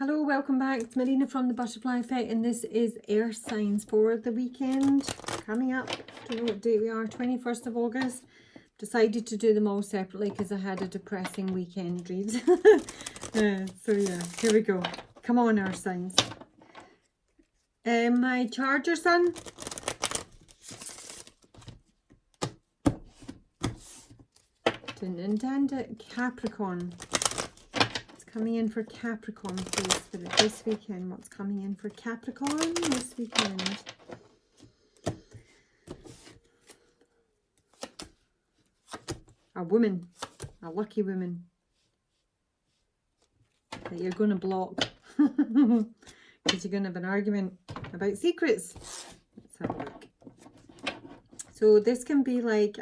Hello, welcome back. It's Marina from the Butterfly Effect, and this is air signs for the weekend coming up. Don't know what date we are, 21st of August. Decided to do them all separately because I had a depressing weekend read. So yeah, here we go. Come on, air signs. My charger, son. Didn't intend it. Capricorn. Coming in for Capricorn, please, for this weekend. What's coming in for Capricorn this weekend? A woman, a lucky woman that you're going to block because you're going to have an argument about secrets. Let's have a look. So this can be like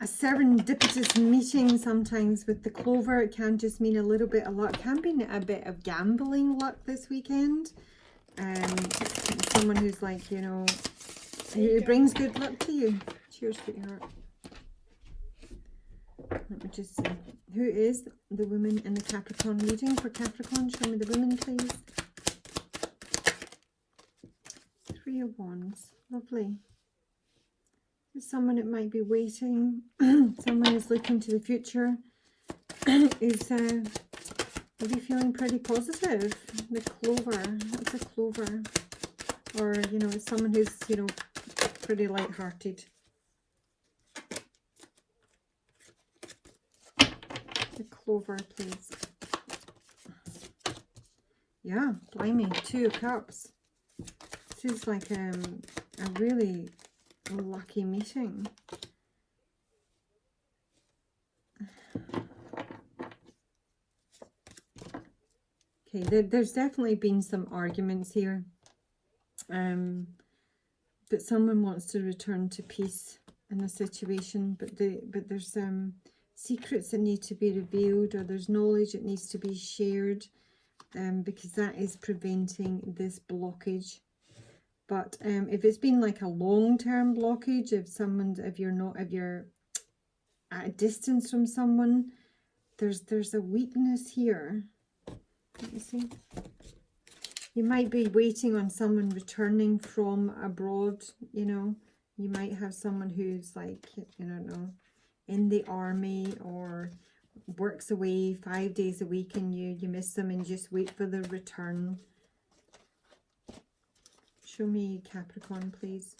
a serendipitous meeting sometimes with the clover. It can just mean a little bit of luck. It can be a bit of gambling luck this weekend. Someone who's like, you know, it brings good luck to you. Cheers, sweetheart. Let me just see. Who is the woman in the Capricorn reading for Capricorn? Show me the woman, please. Three of Wands. Lovely. Someone that might be waiting, someone is looking to the future, is maybe feeling pretty positive. The clover, that's a clover. Or, you know, it's someone who's, you know, pretty light-hearted. The clover, please. Yeah, blimey, 2 of Cups. This is like a really lucky meeting. Okay, there's definitely been some arguments here, but someone wants to return to peace in a situation, but there's secrets that need to be revealed, or there's knowledge that needs to be shared, because that is preventing this blockage. But if it's been like a long-term blockage, if you're at a distance from someone, there's a weakness here. Let me see. You might be waiting on someone returning from abroad, you know. You might have someone who's like, I don't know, in the army or works away 5 days a week, and you miss them and just wait for the return. Show me Capricorn, please.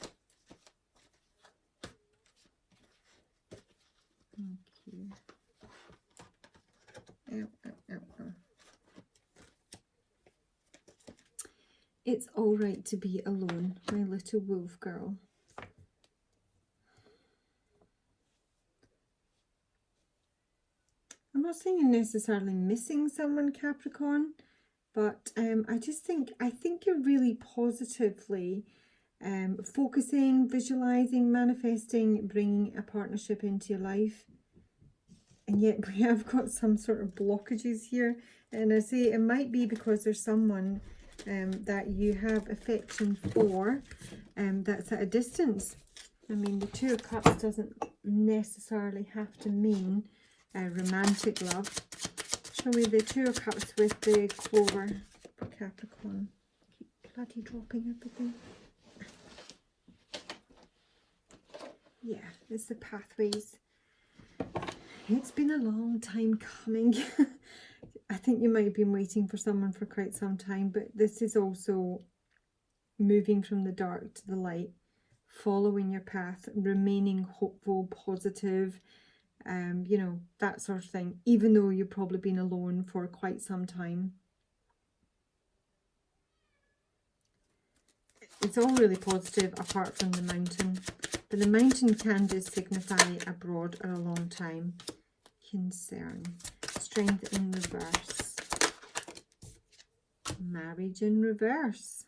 Thank you. Ow. It's all right to be alone, my little wolf girl. I'm not saying you're necessarily missing someone, Capricorn. But I think you're really positively focusing, visualizing, manifesting, bringing a partnership into your life. And yet we have got some sort of blockages here. And I say it might be because there's someone that you have affection for that's at a distance. I mean, the 2 of Cups doesn't necessarily have to mean romantic love. Show me the 2 of Cups with the clover for Capricorn. Keep bloody dropping everything. Yeah, it's the pathways. It's been a long time coming. I think you might have been waiting for someone for quite some time, but this is also moving from the dark to the light, following your path, remaining hopeful, positive, you know, that sort of thing, even though you've probably been alone for quite some time. It's all really positive apart from the mountain, but the mountain can just signify a broad or a long time concern. Strength in reverse. Marriage in reverse.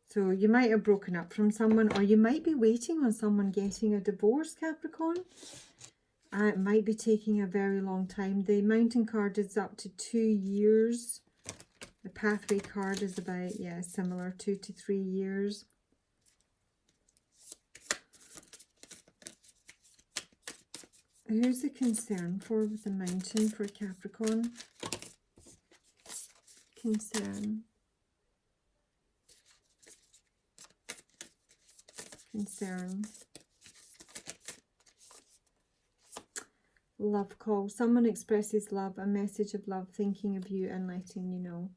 So you might have broken up from someone, or you might be waiting on someone getting a divorce, Capricorn. It might be taking a very long time. The mountain card is up to 2 years. The pathway card is about, yeah, similar, 2 to 3 years. Who's the concern for with the mountain for Capricorn? Concern. Concern. Love call. Someone expresses love, a message of love, thinking of you and letting you know.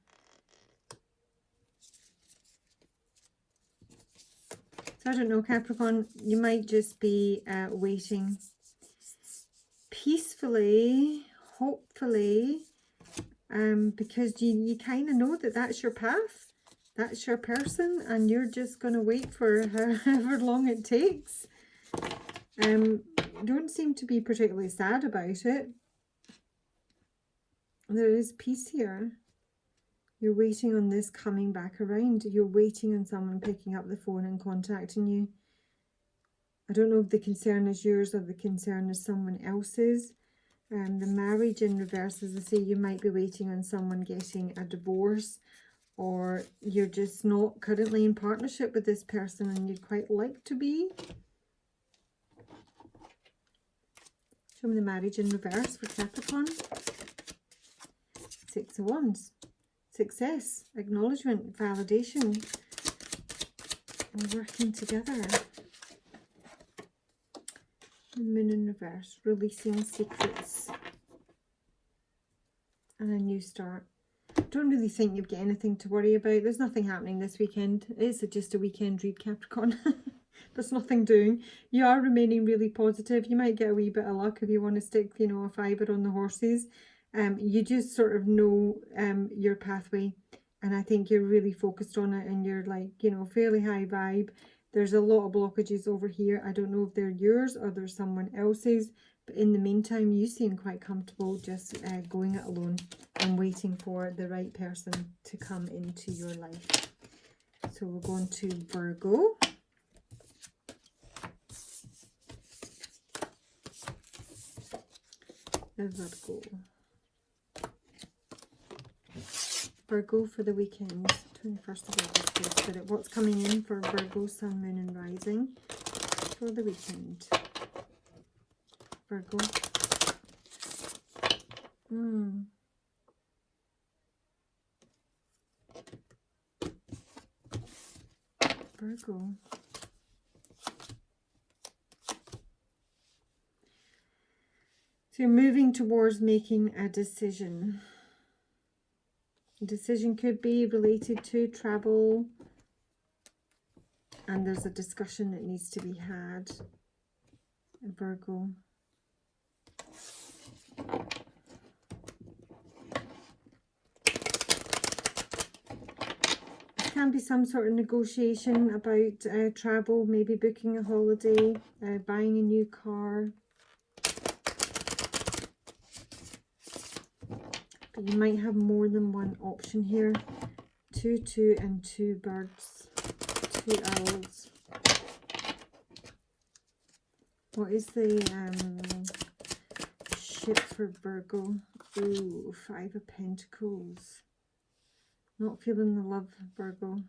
So I don't know, Capricorn, you might just be waiting peacefully, hopefully, because you kind of know that that's your path, that's your person, and you're just going to wait for however long it takes. Don't seem to be particularly sad about it. There is peace here. You're waiting on this coming back around. You're waiting on someone picking up the phone and contacting you. I don't know if the concern is yours or the concern is someone else's. The marriage in reverse, as I say, you might be waiting on someone getting a divorce, or you're just not currently in partnership with this person and you'd quite like to be. Show me the marriage in reverse for Capricorn. Six of Wands. Success, acknowledgement, validation. We're working together. The Moon in reverse, releasing secrets. And a new start. Don't really think you've got anything to worry about. There's nothing happening this weekend. It's just a weekend read, Capricorn. There's nothing doing. You are remaining really positive. You might get a wee bit of luck if you want to stick, you know, a fiver on the horses. You just sort of know your pathway, and I think you're really focused on it, and you're like, you know, fairly high vibe. There's a lot of blockages over here. I don't know if they're yours or they're someone else's, but in the meantime, you seem quite comfortable just going it alone and waiting for the right person to come into your life. So we're going to Virgo. Virgo. Virgo for the weekend, 21st of August, please, Spirit. What's coming in for Virgo, Sun, Moon and Rising for the weekend? Virgo. Virgo. So you're moving towards making a decision. A decision could be related to travel, and there's a discussion that needs to be had. Virgo. It can be some sort of negotiation about travel, maybe booking a holiday, buying a new car. But you might have more than one option here. 2 and 2 birds, 2 owls. What is the ship for Virgo? Ooh, 5 of Pentacles. Not feeling the love, Virgo.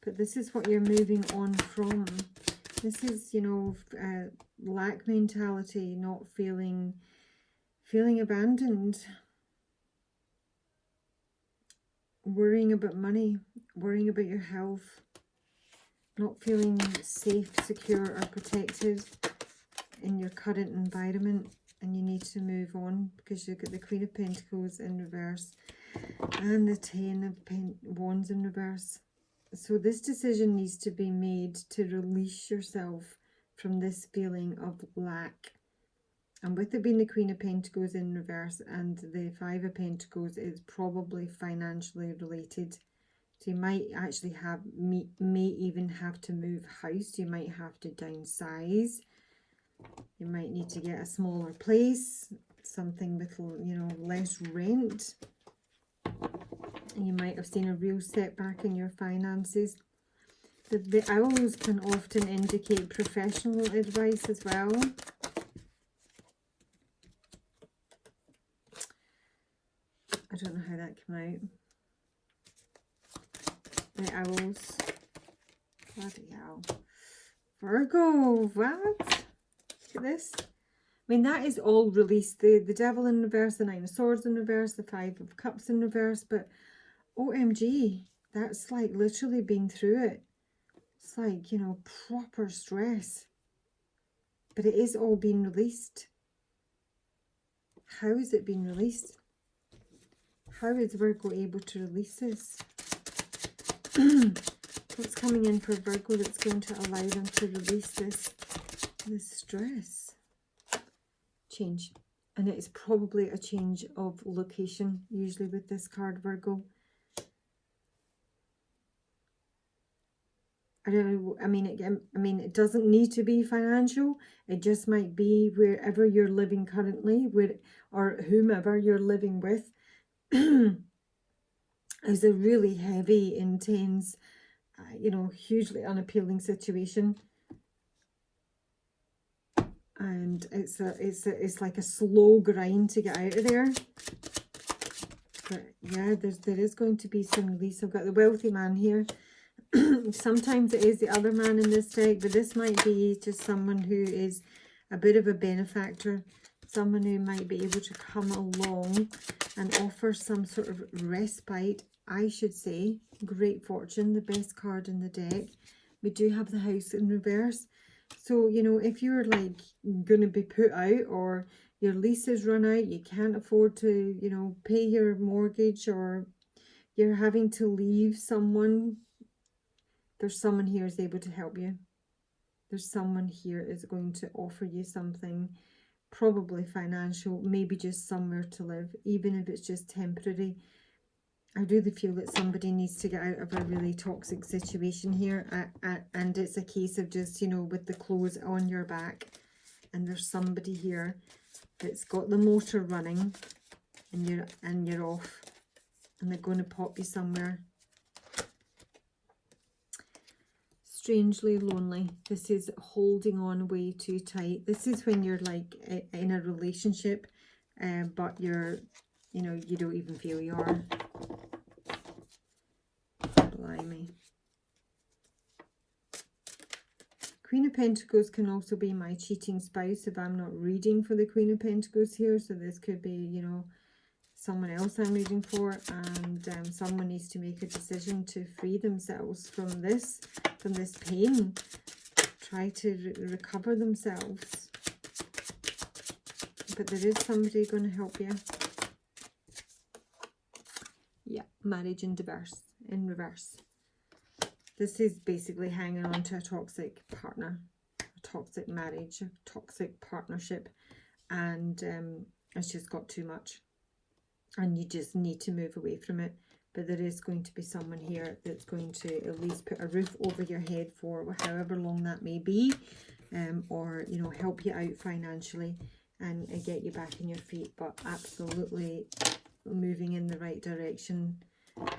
But this is what you're moving on from. This is, you know, lack mentality, not feeling abandoned, worrying about money, worrying about your health, not feeling safe, secure or protected in your current environment, and you need to move on because you've got the Queen of Pentacles in reverse and the 10 of Wands in reverse. So this decision needs to be made to release yourself from this feeling of lack. And with it being the Queen of Pentacles in reverse and the 5 of Pentacles, it's probably financially related. So you might actually may even have to move house. You might have to downsize. You might need to get a smaller place, something with, you know, less rent. And you might have seen a real setback in your finances. The owls can often indicate professional advice as well. I don't know how that came out. The owls. Bloody hell. Virgo, what? Look at this. mean, that is all released. The Devil in reverse, the Nine of Swords in reverse, the Five of Cups in reverse. But OMG, that's like literally been through it. It's like, you know, proper stress. But it is all being released. How is it being released? How is Virgo able to release this? What's coming in for Virgo that's going to allow them to release this stress? Change. And it is probably a change of location, usually with this card, Virgo. I don't know. I mean, it doesn't need to be financial. It just might be wherever you're living currently, or whomever you're living with, is a really heavy, intense, you know, hugely unappealing situation. And it's like a slow grind to get out of there. But yeah, there is going to be some release. I've got the wealthy man here. Sometimes it is the other man in this deck, but this might be just someone who is a bit of a benefactor, someone who might be able to come along and offer some sort of respite, I should say. Great fortune, the best card in the deck. We do have the house in reverse. So, you know, if you're like going to be put out, or your lease has run out, you can't afford to, you know, pay your mortgage, or you're having to leave someone, there's someone here is able to help you. There's someone here is going to offer you something, probably financial, maybe just somewhere to live, even if it's just temporary. I really feel that somebody needs to get out of a really toxic situation here, and it's a case of just, you know, with the clothes on your back, and there's somebody here that's got the motor running, and you're off, and they're going to pop you somewhere. Strangely lonely. This is holding on way too tight. This is when you're like in a relationship, but you're, you know, you don't even feel you are. Blimey. Queen of Pentacles can also be my cheating spouse if I'm not reading for the Queen of Pentacles here. So this could be, you know, someone else I'm reading for, and someone needs to make a decision to free themselves from this pain, try to recover themselves. But there is somebody going to help you. Yeah, marriage in reverse. This is basically hanging on to a toxic partner, a toxic marriage, a toxic partnership, and it's just got too much. And you just need to move away from it. But there is going to be someone here that's going to at least put a roof over your head for however long that may be, or, you know, help you out financially and get you back on your feet. But absolutely moving in the right direction,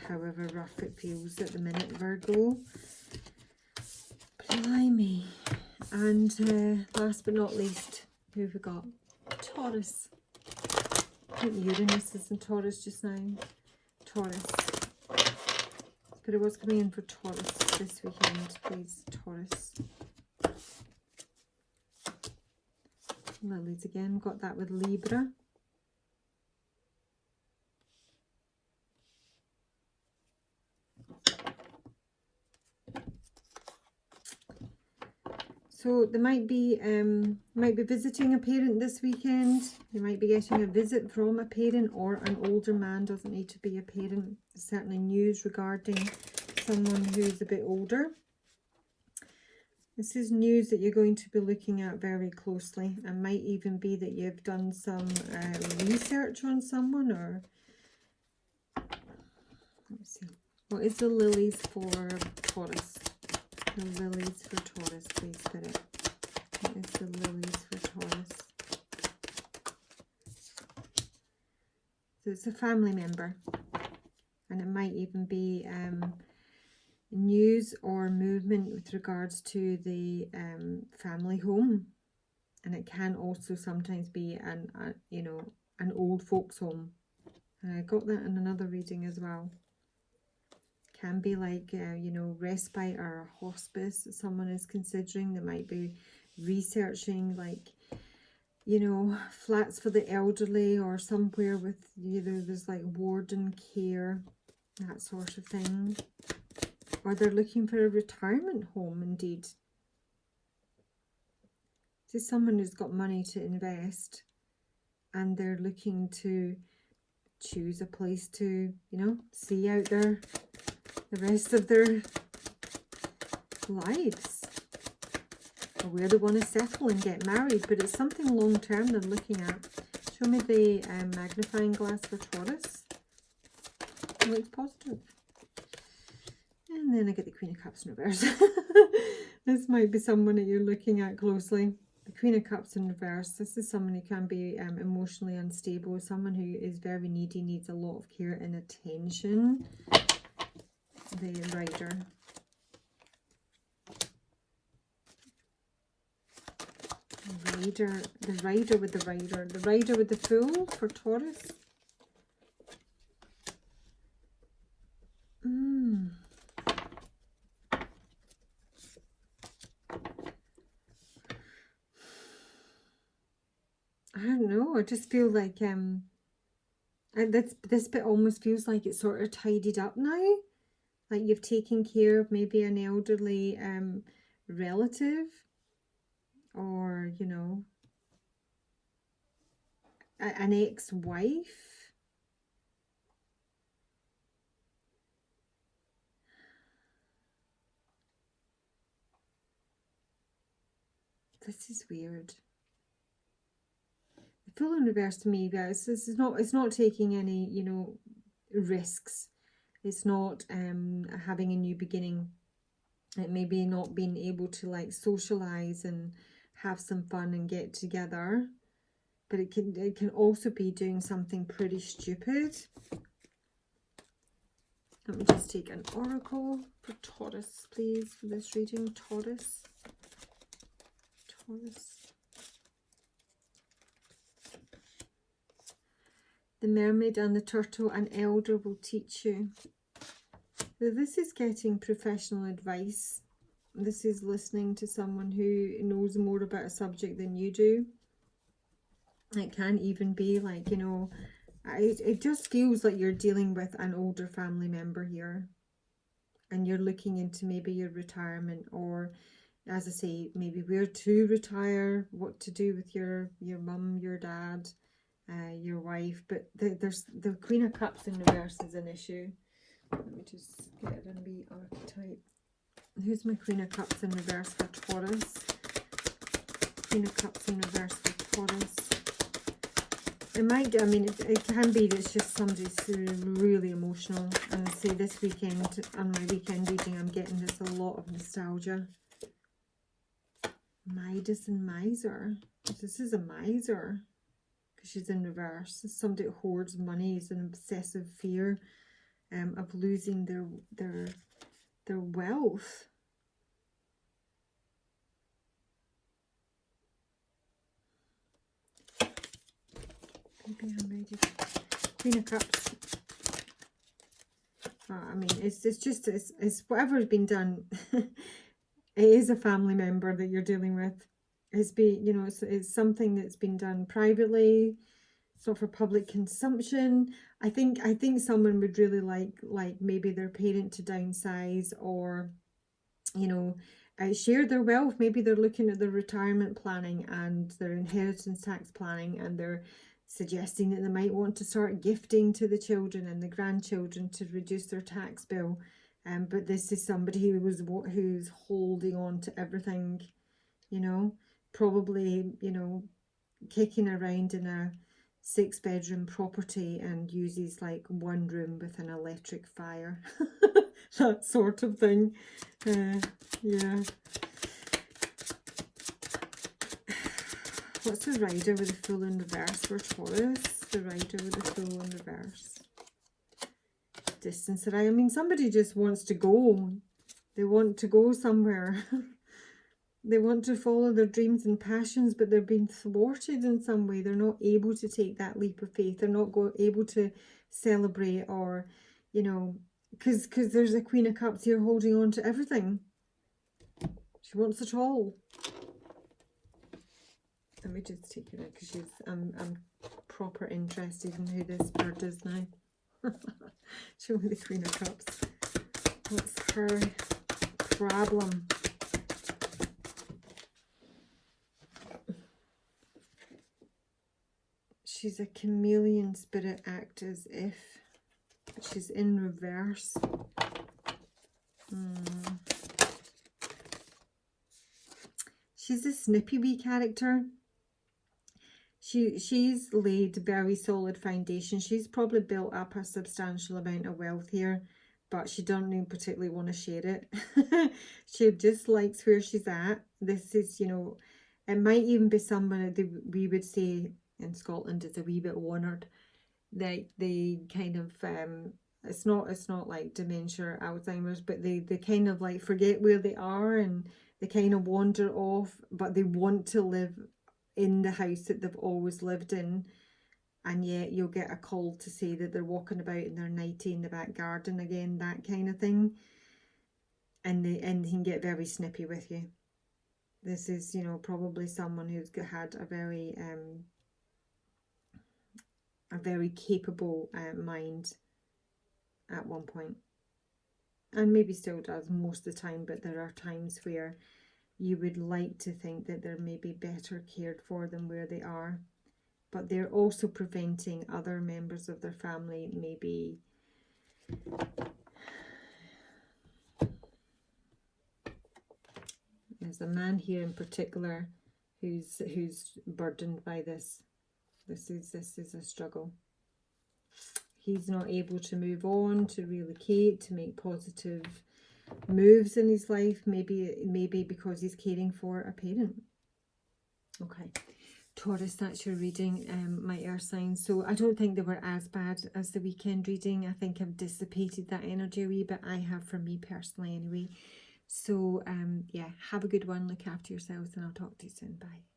however rough it feels at the minute, Virgo. Blimey. And last but not least, who have we got? Taurus. I think Uranus is in Taurus just now. Taurus. But it was coming in for Taurus this weekend, please. Taurus. Lilies again. Got that with Libra. So they might be visiting a parent this weekend. You might be getting a visit from a parent, or an older man. Doesn't need to be a parent. There's certainly news regarding someone who's a bit older. This is news that you're going to be looking at very closely. It might even be that you've done some research on someone, or let's see. What is the lilies for Taurus? The lilies for Taurus, please, Spirit. What is the lilies for Taurus? So it's a family member, and it might even be news or movement with regards to the family home, and it can also sometimes be an old folks home. And I got that in another reading as well. Can be like, respite or hospice that someone is considering. They might be researching like you know, flats for the elderly, or somewhere with either there's like warden care, that sort of thing. Or they're looking for a retirement home, indeed. This is someone who's got money to invest, and they're looking to choose a place to, you know, see out the rest of their lives, or where they want to settle and get married. But it's something long term they're looking at. Show me the magnifying glass for Taurus. It looks positive. And then I get the Queen of Cups in reverse. This might be someone that you're looking at closely. The Queen of Cups in reverse. This is someone who can be emotionally unstable. Someone who is very needy, needs a lot of care and attention. The Rider. The Rider with the Rider. The Rider with the Fool for Taurus. I don't know. I just feel like this bit almost feels like it's sort of tidied up now. Like you've taken care of maybe an elderly relative, or, you know, an ex-wife. This is weird. The Fool in reverse to me, guys, this is not, it's not taking any, you know, risks. It's not having a new beginning. It may be not being able to like socialize and have some fun and get together. But it can also be doing something pretty stupid. Let me just take an oracle for Taurus, please, for this reading. Taurus. The Mermaid and the Turtle, an elder will teach you. So this is getting professional advice. This is listening to someone who knows more about a subject than you do. It can even be like, you know, it just feels like you're dealing with an older family member here. And you're looking into maybe your retirement, or, as I say, maybe where to retire, what to do with your mum, your dad, your wife. But there's the Queen of Cups in reverse is an issue. Let me just get it in the archetype. Who's my Queen of Cups in reverse for Taurus? Queen of Cups in reverse for Taurus. It might, I mean, it can be that it's just somebody's really emotional. And I say this weekend, on my weekend reading, I'm getting this a lot of nostalgia. Midas and Miser. This is a miser, because she's in reverse. This is somebody that hoards money. It's an obsessive fear of losing their wealth. Maybe I'm ready. Queen of Cups. I mean, it's just, it's whatever's been done. It is a family member that you're dealing with. You know, it's something that's been done privately. It's not for public consumption. I think someone would really like maybe their parent to downsize, or, you know, share their wealth. Maybe they're looking at their retirement planning and their inheritance tax planning, and they're suggesting that they might want to start gifting to the children and the grandchildren to reduce their tax bill. But this is somebody who's holding on to everything, you know, probably, you know, kicking around in a 6-bedroom property and uses like one room with an electric fire. That sort of thing. Yeah. What's the Rider with the Fool in reverse for Taurus? The Rider with the Fool in reverse. Distance. I mean, somebody just wants to go. They want to go somewhere. They want to follow their dreams and passions, but they're being thwarted in some way. They're not able to take that leap of faith. They're not able to celebrate, or, you know, because there's a Queen of Cups here holding on to everything. She wants it all. Let me just take her out because I'm proper interested in who this bird is now. Show me the Queen of Cups. What's her problem? She's a chameleon spirit, act as if. She's in reverse. She's a snippy wee character. She's laid very solid foundation. She's probably built up a substantial amount of wealth here, but she doesn't even particularly want to share it. She just likes where she's at. This is, you know, it might even be someone that we would say in Scotland is a wee bit honoured. They kind of it's not like dementia or Alzheimer's, but they kind of like forget where they are and they kind of wander off, but they want to live in the house that they've always lived in, and yet you'll get a call to say that they're walking about in their nightie in the back garden again, that kind of thing, and they can get very snippy with you. This is, you know, probably someone who's had a very capable mind at one point, and maybe still does most of the time, but there are times where you would like to think that they're maybe better cared for than where they are, but they're also preventing other members of their family maybe there's a man here in particular who's burdened by this. This is a struggle. He's not able to move on, to relocate, to make positive moves in his life, maybe because he's caring for a parent. Okay, Taurus, that's your reading, my earth signs. So I don't think they were as bad as the weekend reading. I think I've dissipated that energy a wee bit. I have, for me personally anyway. So yeah, have a good one, look after yourselves, and I'll talk to you soon. Bye.